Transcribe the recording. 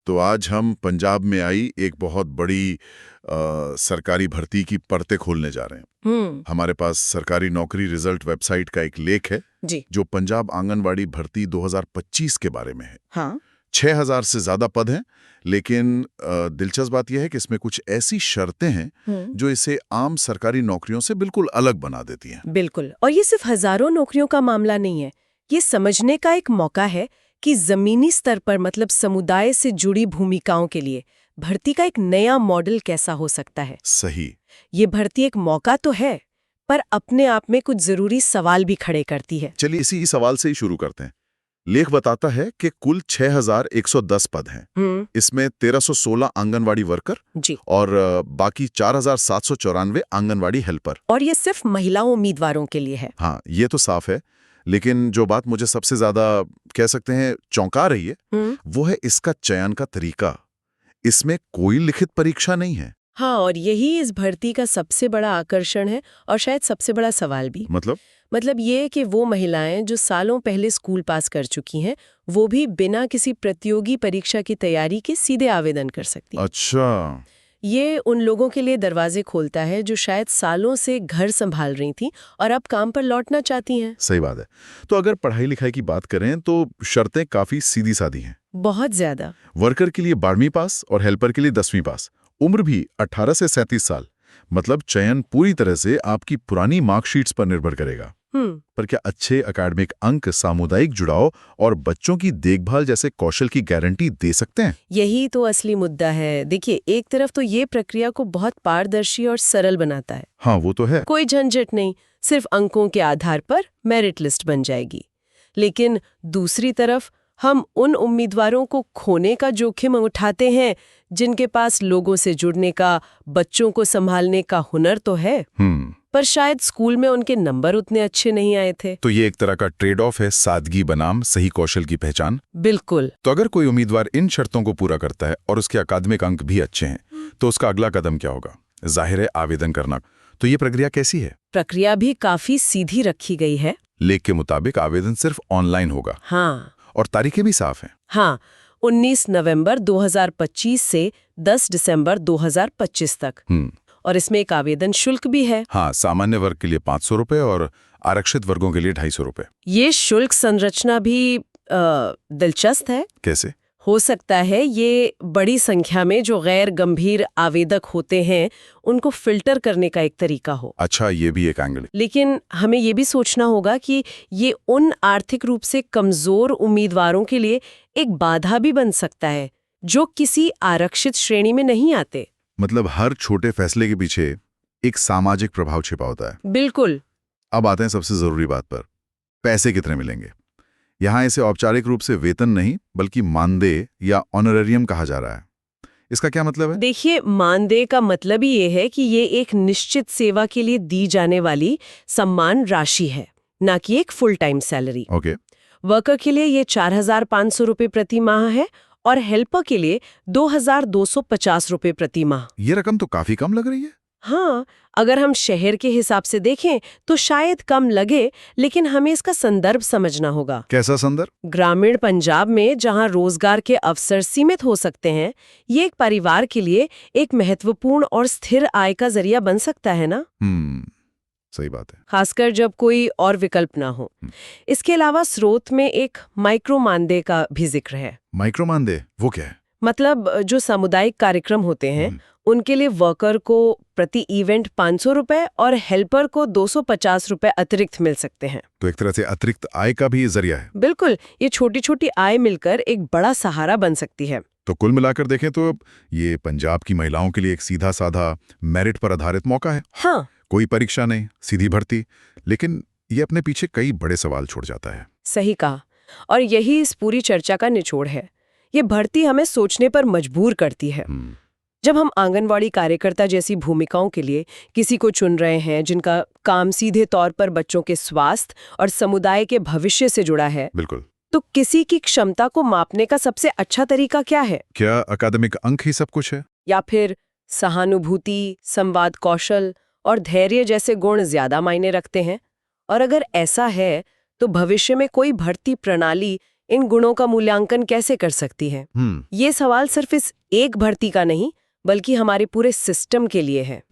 तो आज हम पंजाब में आई एक बहुत बड़ी सरकारी भर्ती की परतें खोलने जा रहे हैं। हमारे पास सरकारी नौकरी रिजल्ट वेबसाइट का एक लेख है जी। जो पंजाब आंगनवाड़ी भर्ती 2025 के बारे में है। हाँ। 6000 से ज्यादा पद हैं, लेकिन दिलचस्प बात यह है कि इसमें कुछ ऐसी शर्तें हैं जो इसे आम सरकारी नौकरियों से बिल्कुल अलग बना देती हैं। बिल्कुल। और ये सिर्फ हजारों नौकरियों का मामला नहीं है, ये समझने का एक मौका है कि जमीनी स्तर पर मतलब समुदाय से जुड़ी भूमिकाओं के लिए भर्ती का एक नया मॉडल कैसा हो सकता है। सही। ये भर्ती एक मौका तो है, पर अपने आप में कुछ जरूरी सवाल भी खड़े करती है। चलिए इसी सवाल से ही शुरू करते हैं। लेख बताता है कि कुल 6110 पद हैं। इसमें 1316 आंगनवाड़ी वर्कर जी। और बाकी 4794 आंगनवाड़ी हेल्पर। और ये सिर्फ महिलाओं उम्मीदवारों के लिए है। हाँ, ये तो साफ है, लेकिन जो बात मुझे सबसे ज्यादा कह सकते हैं चौंका रही है वो है इसका चयन का तरीका। इसमें कोई लिखित परीक्षा नहीं है। हाँ, और यही इस भर्ती का सबसे बड़ा आकर्षण है और शायद सबसे बड़ा सवाल भी। मतलब ये कि वो महिलाएं जो सालों पहले स्कूल पास कर चुकी हैं, वो भी बिना किसी प्रतियोगी परीक्षा की तैयारी के सीधे आवेदन कर सकती हैं। अच्छा। ये उन लोगों के लिए दरवाजे खोलता है जो शायद सालों से घर संभाल रही थीं और अब काम पर लौटना चाहती हैं। सही बात है। तो अगर पढ़ाई लिखाई की बात करें तो शर्तें काफी सीधी सादी हैं। बहुत ज्यादा। वर्कर के लिए 12वीं पास और हेल्पर के लिए 10वीं पास। उम्र भी 18 से 37 साल। मतलब चयन पूरी तरह से आपकी पुरानी मार्कशीट्स पर निर्भर करेगा। पर क्या अच्छे एकेडमिक अंक, सामुदायिक जुड़ाव और बच्चों की देखभाल जैसे कौशल की गारंटी दे सकते हैं? यही तो असली मुद्दा है। देखिए, एक तरफ तो ये प्रक्रिया को बहुत पारदर्शी और सरल बनाता है। हाँ, वो तो है। कोई झंझट नहीं, सिर्फ अंकों के आधार पर मेरिट लिस्ट बन जाएगी। लेकिन दूसरी तरफ हम उन उम्मीदवारों को खोने का जोखिम उठाते हैं जिनके पास लोगों से जुड़ने का, बच्चों को संभालने का हुनर तो है, पर शायद स्कूल में उनके नंबर उतने अच्छे नहीं आए थे। तो ये एक तरह का ट्रेड ऑफ है, सादगी बनाम सही कौशल की पहचान। बिल्कुल। तो अगर कोई उम्मीदवार इन शर्तों को पूरा करता है और उसके अकादमिक अंक भी अच्छे हैं, तो उसका अगला कदम क्या होगा? जाहिर है आवेदन करना। तो ये प्रक्रिया कैसी है? प्रक्रिया भी काफी सीधी रखी गई है। लेख के मुताबिक आवेदन सिर्फ ऑनलाइन होगा। हाँ। और तारीखें भी साफ हैं। हाँ, 19 नवंबर 2025 से 10 दिसंबर 2025 तक। और इसमें एक आवेदन शुल्क भी है। हाँ, सामान्य वर्ग के लिए 500 रुपए और आरक्षित वर्गों के लिए 250 रुपए। ये शुल्क संरचना भी दिलचस्प है। कैसे? हो सकता है ये बड़ी संख्या में जो गैर गंभीर आवेदक होते हैं उनको फिल्टर करने का एक तरीका हो। अच्छा, ये भी एक एंगल। लेकिन हमें ये भी सोचना होगा कि ये उन आर्थिक रूप से कमजोर उम्मीदवारों के लिए एक बाधा भी बन सकता है जो किसी आरक्षित श्रेणी में नहीं आते। मतलब हर छोटे फैसले के पीछे एक सामाजिक प्रभाव छिपा होता है। बिल्कुल। अब आते हैं सबसे जरूरी बात पर, पैसे कितने मिलेंगे? यहाँ इसे औपचारिक रूप से वेतन नहीं बल्कि मानदेय या ऑनरेरियम कहा जा रहा है। इसका क्या मतलब है? देखिए, मानदेय का मतलब ही ये है कि ये एक निश्चित सेवा के लिए दी जाने वाली सम्मान राशि है, ना कि एक full time salary. Okay. Worker के लिए ये 4500 रुपए प्रति माह है और हेल्पर के लिए 2250 रुपए प्रति माह। ये रकम तो काफी कम लग रही है। हाँ, अगर हम शहर के हिसाब से देखें तो शायद कम लगे, लेकिन हमें इसका संदर्भ समझना होगा। कैसा संदर्भ? ग्रामीण पंजाब में जहां रोजगार के अवसर सीमित हो सकते हैं, ये एक परिवार के लिए एक महत्वपूर्ण और स्थिर आय का जरिया बन सकता है ना। सही बात है। खासकर जब कोई और विकल्प ना हो। इसके अलावा स्रोत में एक माइक्रो मानदेय का भी जिक्र है। माइक्रो मानदेय वो क्या है? मतलब जो सामुदायिक कार्यक्रम होते हैं उनके लिए वर्कर को प्रति इवेंट 500 रुपए और हेल्पर को 250 रुपए अतिरिक्त मिल सकते हैं। तो एक तरह से अतिरिक्त आय का भी जरिया है। बिल्कुल, ये छोटी छोटी आय मिलकर एक बड़ा सहारा बन सकती है। तो कुल मिलाकर देखें तो ये पंजाब की महिलाओं के लिए एक सीधा साधा मेरिट पर आधारित मौका है। हाँ। कोई परीक्षा नहीं, सीधी भर्ती, लेकिन ये अपने पीछे कई बड़े सवाल छोड़ जाता है। सही कहा, और यही इस पूरी चर्चा का निचोड़ है। ये भर्ती हमें सोचने पर मजबूर करती है। जब हम आंगनवाड़ी कार्यकर्ता जैसी भूमिकाओं के लिए किसी को चुन रहे हैं जिनका काम सीधे तौर पर बच्चों के स्वास्थ्य और समुदाय के भविष्य से जुड़ा है, बिल्कुल, तो किसी की क्षमता को मापने का सबसे अच्छा तरीका क्या है? क्या अकादमिक अंक ही सब कुछ है, या फिर सहानुभूति, संवाद कौशल और धैर्य जैसे गुण ज्यादा मायने रखते हैं? और अगर ऐसा है तो भविष्य में कोई भर्ती प्रणाली इन गुणों का मूल्यांकन कैसे कर सकती है? ये सवाल सिर्फ इस एक भर्ती का नहीं, बल्कि हमारे पूरे सिस्टम के लिए है।